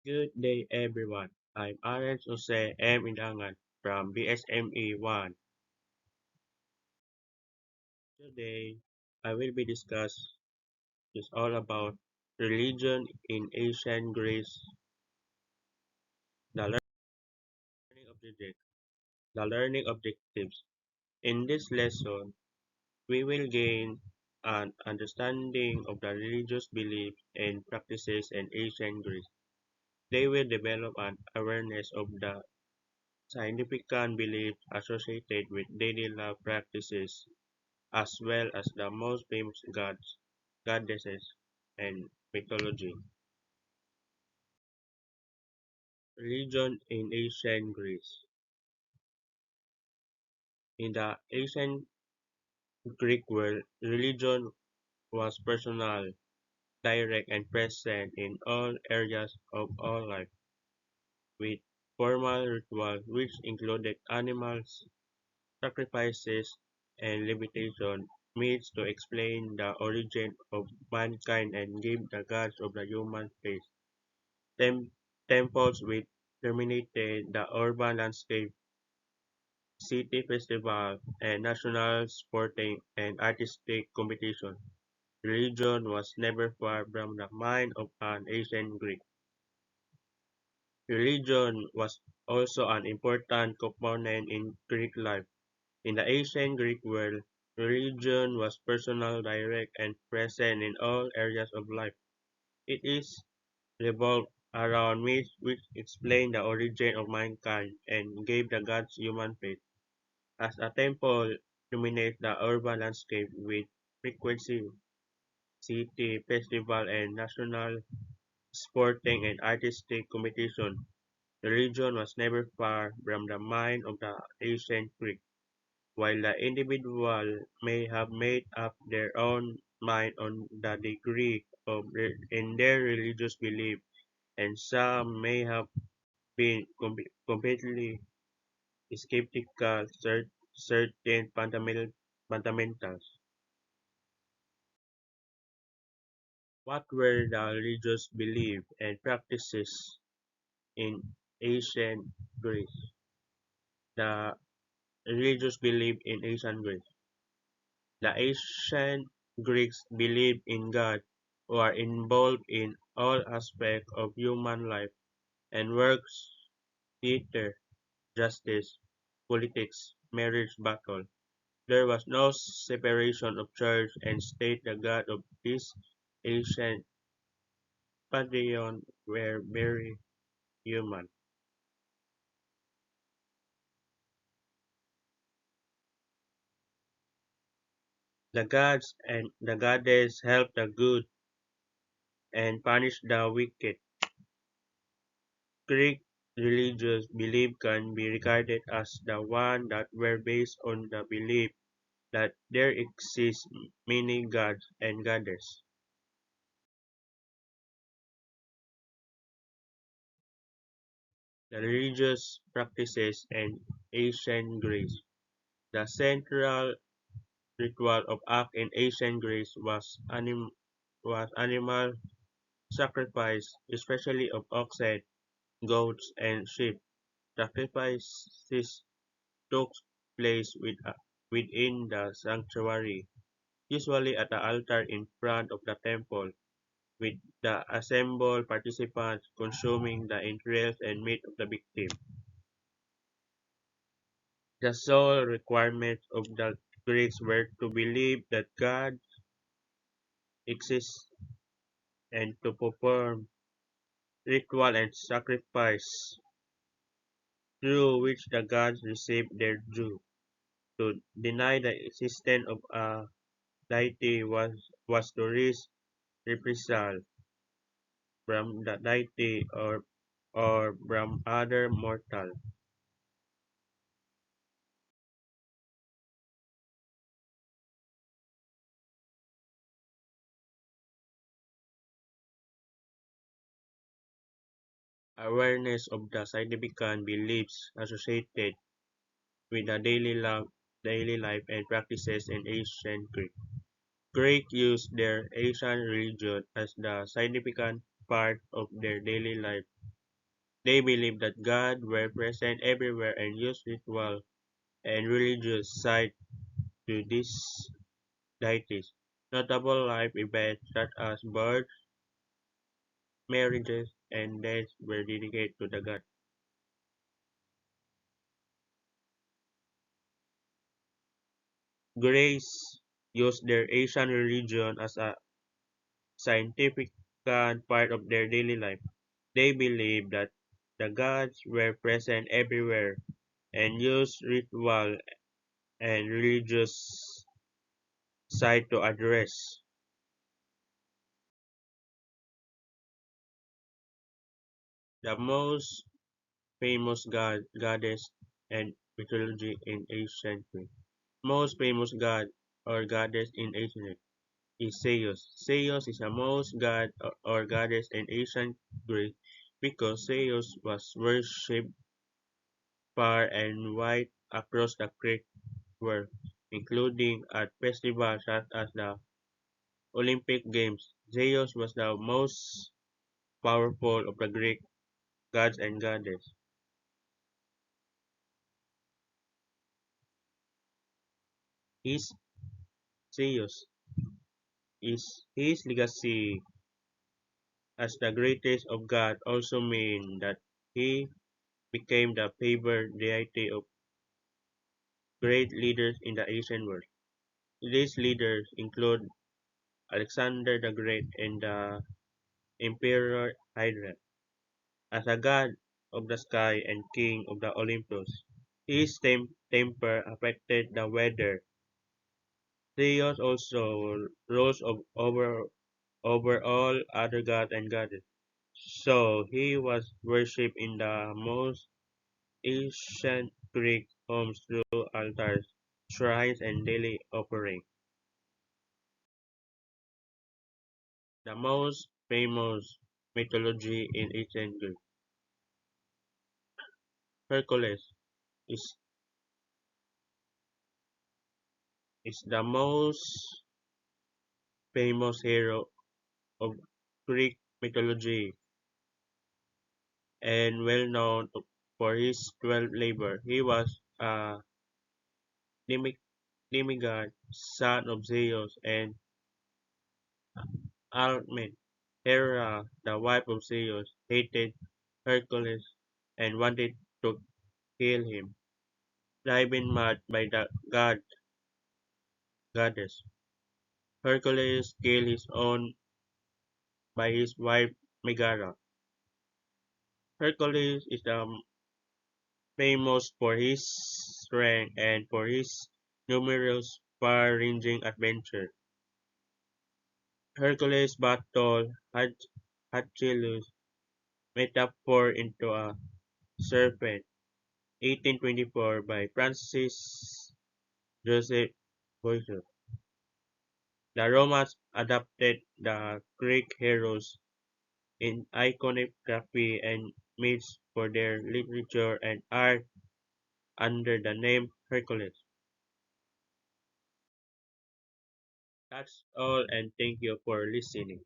Good day, everyone. I'm Arends Endangan from BSME 1. Today, I will be discuss is all about religion in ancient Greece, the learning objectives. The learning objectives. In this lesson, we will gain an understanding of the religious beliefs and practices in ancient Greece. They will develop an awareness of the significant beliefs associated with daily life practices as well as the most famous gods, goddesses, and mythology. Religion in ancient Greece. In the ancient Greek world, religion was personal, direct, and present in all areas of all life, with formal rituals which included animals, sacrifices, and levitation, means to explain the origin of mankind and give the gods of the human race. Tem- Temples which dominated the urban landscape, city festivals, and national sporting and artistic competition. Religion was never far from the mind of an ancient Greek. Religion was also an important component in Greek life. In the ancient Greek world, religion was personal, direct, and present in all areas of life. It is revolved around myths which explain the origin of mankind and gave the gods human faith. As a temple dominates the urban landscape with frequency, city, festival, and national sporting and artistic competition, religion was never far from the mind of the ancient Greek. While the individual may have made up their own mind on the degree of in their religious belief, and some may have been completely skeptical certain fundamentals. What were the religious beliefs and practices in ancient Greece? The religious belief in ancient Greece. The ancient Greeks believed in God who are involved in all aspects of human life and works, theater, justice, politics, marriage, battle. There was no separation of church and state. The gods of this ancient pantheon were very human. The gods and the goddess helped the good and punished the wicked. Greek religious belief can be regarded as the one that were based on the belief that there exist many gods and goddesses. The religious practices in ancient Greece. The central ritual of act in ancient Greece was animal sacrifice, especially of oxen, goats, and sheep. Sacrifices took place within the sanctuary, usually at the altar in front of the temple, with the assembled participants consuming the entrails and meat of the victim. The sole requirements of the Greeks were to believe that God exists and to perform ritual and sacrifice through which the gods received their due. To deny the existence of a deity was to risk reprisal from the deity or from other mortal. Awareness of the significant beliefs associated with the daily life and practices in ancient Greek. Greek used their ancient religion as the significant part of their daily life. They believed that God were present everywhere and used ritual and religious sites to these deities. Notable life events such as births, marriages, and deaths were dedicated to the god. Greeks used their Asian religion as a scientific part of their daily life. They believed that the gods were present everywhere and used ritual and religious side to address. The most famous goddess and mythology in ancient Greece. Most famous god or goddess in ancient Greece is Zeus. Zeus is the most god or goddess in ancient Greece because Zeus was worshipped far and wide across the Greek world, including at festivals such as the Olympic Games. Zeus was the most powerful of the Greek gods and goddesses. His Zeus is his legacy as the greatest of God also mean that he became the favored deity of great leaders in the ancient world. These leaders include Alexander the Great and the Emperor Hydra. As a god of the sky and king of the Olympus, his temper affected the weather. Zeus also rose over all other gods and goddesses, so he was worshipped in the most ancient Greek homes through altars, shrines, and daily offerings. The most famous mythology in ancient Greece, Hercules, is, is the most famous hero of Greek mythology and well known for his 12 labor. He was a demi- demigod, son of Zeus and Alcmene. Hera, the wife of Zeus, hated Hercules and wanted to kill him. Driven mad by the goddess, Hercules killed his own by his wife Megara. Hercules is famous for his strength and for his numerous far-ranging adventures. Hercules battled Achilles, metaphor into a serpent, 1824 by Francis Joseph Boyce. The Romans adapted the Greek heroes in iconography and myths for their literature and art under the name Hercules. That's all and thank you for listening.